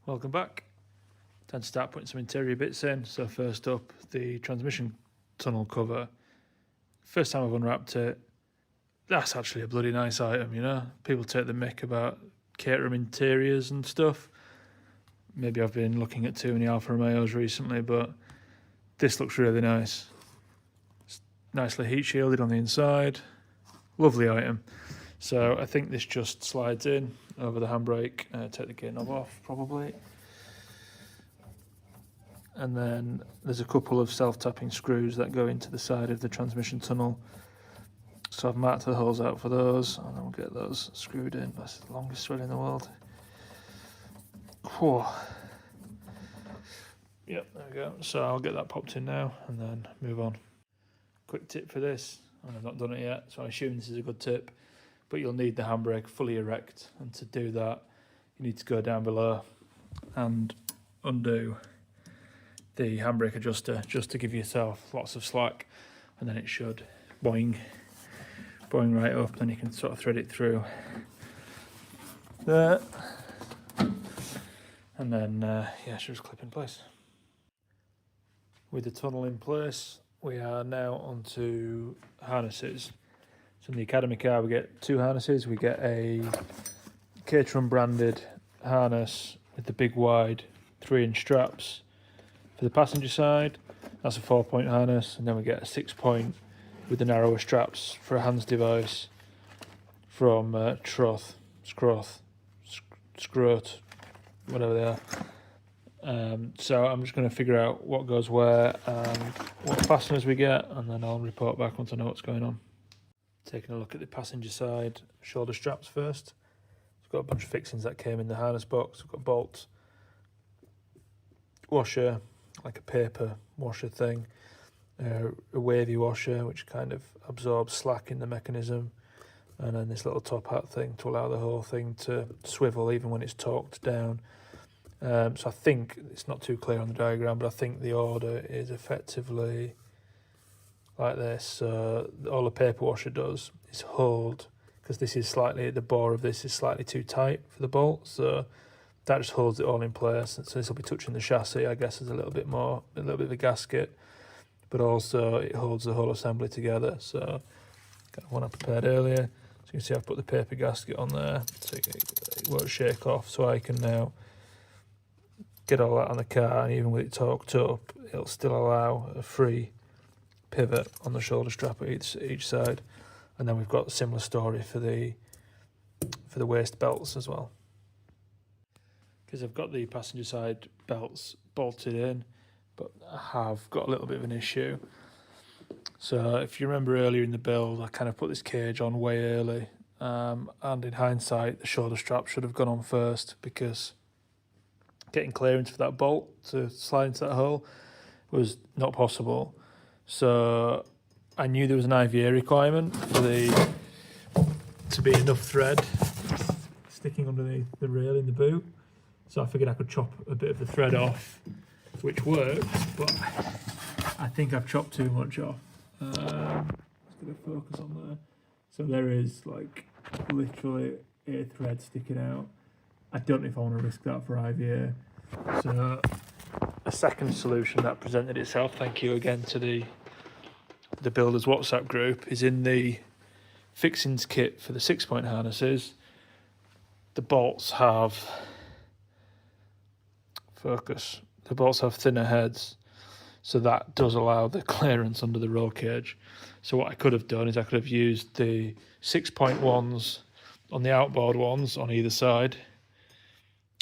Welcome back. Time to start putting some interior bits in. So first up, the transmission tunnel cover. First time I've unwrapped it, that's actually a bloody nice item, you know? People take the mick about Caterham interiors and stuff. Maybe I've been looking at too many Alfa Romeos recently, but this looks really nice. It's nicely heat shielded on the inside. Lovely item. So I think this just slides in over the handbrake. Take the gear knob off, probably. And then there's a couple of self-tapping screws that go into the side of the transmission tunnel. So I've marked the holes out for those, and then we'll get those screwed in. That's the longest thread in the world. Whoa. Yep, there we go. So I'll get that popped in now, and then move on. Quick tip for this, and I've not done it yet, so I assume this is a good tip. But you'll need the handbrake fully erect, and to do that you need to go down below and undo the handbrake adjuster just to give yourself lots of slack, and then it should boing right up, and you can sort of thread it through there, and then yeah, it should just clip in place. With the tunnel in place, we are now onto harnesses. So in the Academy car we get two harnesses. We get a Caterham branded harness with the big wide 3-inch straps for the passenger side. That's a 4-point harness, and then we get a 6-point with the narrower straps for a hands device from Scroth, whatever they are. So I'm just going to figure out what goes where and what fasteners we get, and then I'll report back once I know what's going on. Taking a look at the passenger side shoulder straps first. It's got a bunch of fixings that came in the harness box. We've got bolts, washer, like a paper washer thing, a wavy washer which kind of absorbs slack in the mechanism, and then this little top hat thing to allow the whole thing to swivel even when it's torqued down. So I think it's not too clear on the diagram, but I think the order is effectively like this. So all the paper washer does is hold, because this is slightly, the bore of this is slightly too tight for the bolt, so that just holds it all in place. And so this will be touching the chassis, I guess, as a little bit of a gasket, but also it holds the whole assembly together. So got one I prepared earlier. So you can see I've put the paper gasket on there so it won't shake off, so I can now get all that on the car, and even with it torqued up, it'll still allow a free pivot on the shoulder strap at each side. And then we've got a similar story for the waist belts as well, because I've got the passenger side belts bolted in, but I have got a little bit of an issue. So if you remember earlier in the build, I kind of put this cage on way early, and in hindsight the shoulder strap should have gone on first, because getting clearance for that bolt to slide into that hole was not possible. So I knew there was an IVA requirement for to be enough thread sticking underneath the rail in the boot. So I figured I could chop a bit of the thread off, which works, but I think I've chopped too much off. Let's get a focus on there. So there is like literally a thread sticking out. I don't know if I want to risk that for IVA. So a second solution that presented itself, thank you again to the builders WhatsApp group, is in the fixings kit for the 6-point harnesses. The bolts have thinner heads, so that does allow the clearance under the roll cage. So what I could have done is I could have used the 6-point ones on the outboard ones on either side,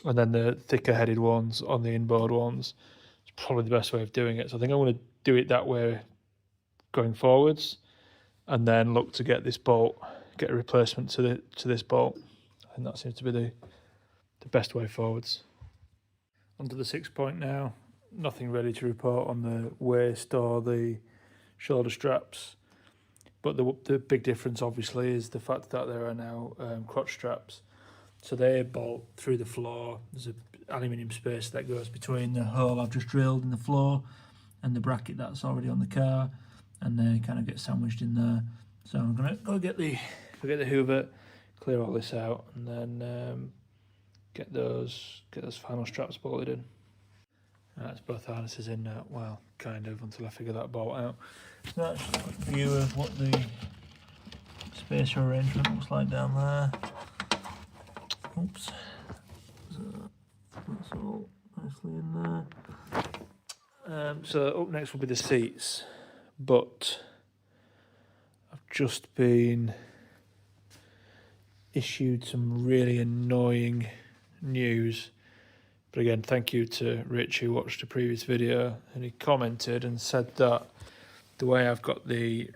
and then the thicker headed ones on the inboard ones. It's probably the best way of doing it. So I think I'm going to do it that way going forwards, and then look to get a replacement to this bolt. I think that seems to be the best way forwards. Onto the 6-point now. Nothing ready to report on the waist or the shoulder straps, but the big difference obviously is the fact that there are now crotch straps. So they bolt through the floor. There's an aluminium space that goes between the hole I've just drilled in the floor and the bracket that's already on the car, and they kind of get sandwiched in there. So I'm gonna go get the hoover, clear all this out, and then get those final straps bolted in. That's both harnesses in now. Well, kind of, until I figure that bolt out. So that's just a quick view of what the spacer arrangement looks like down there. Oops. So that's all nicely in there. So up next will be the seats, but I've just been issued some really annoying news. But again, thank you to Rich, who watched a previous video, and he commented and said that the way I've got the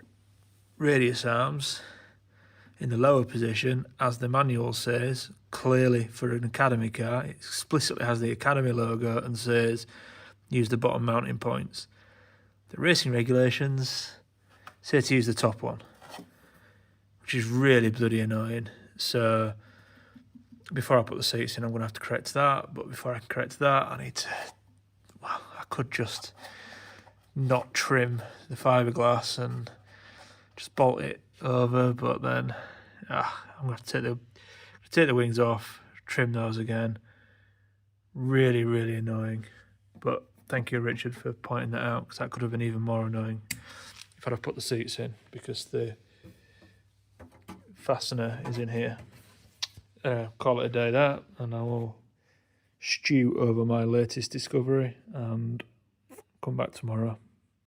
radius arms in the lower position, as the manual says, clearly for an Academy car, it explicitly has the Academy logo and says use the bottom mounting points. The racing regulations say to use the top one, which is really bloody annoying. So before I put the seats in, I'm going to have to correct that. But before I can correct that, I need to, well, I could just not trim the fiberglass and just bolt it over. But then I'm going to have to take the wings off, trim those again. Really, really annoying. But thank you, Richard, for pointing that out, because that could have been even more annoying if I'd have put the seats in, because the fastener is in here. Call it a day that, and I will stew over my latest discovery and come back tomorrow.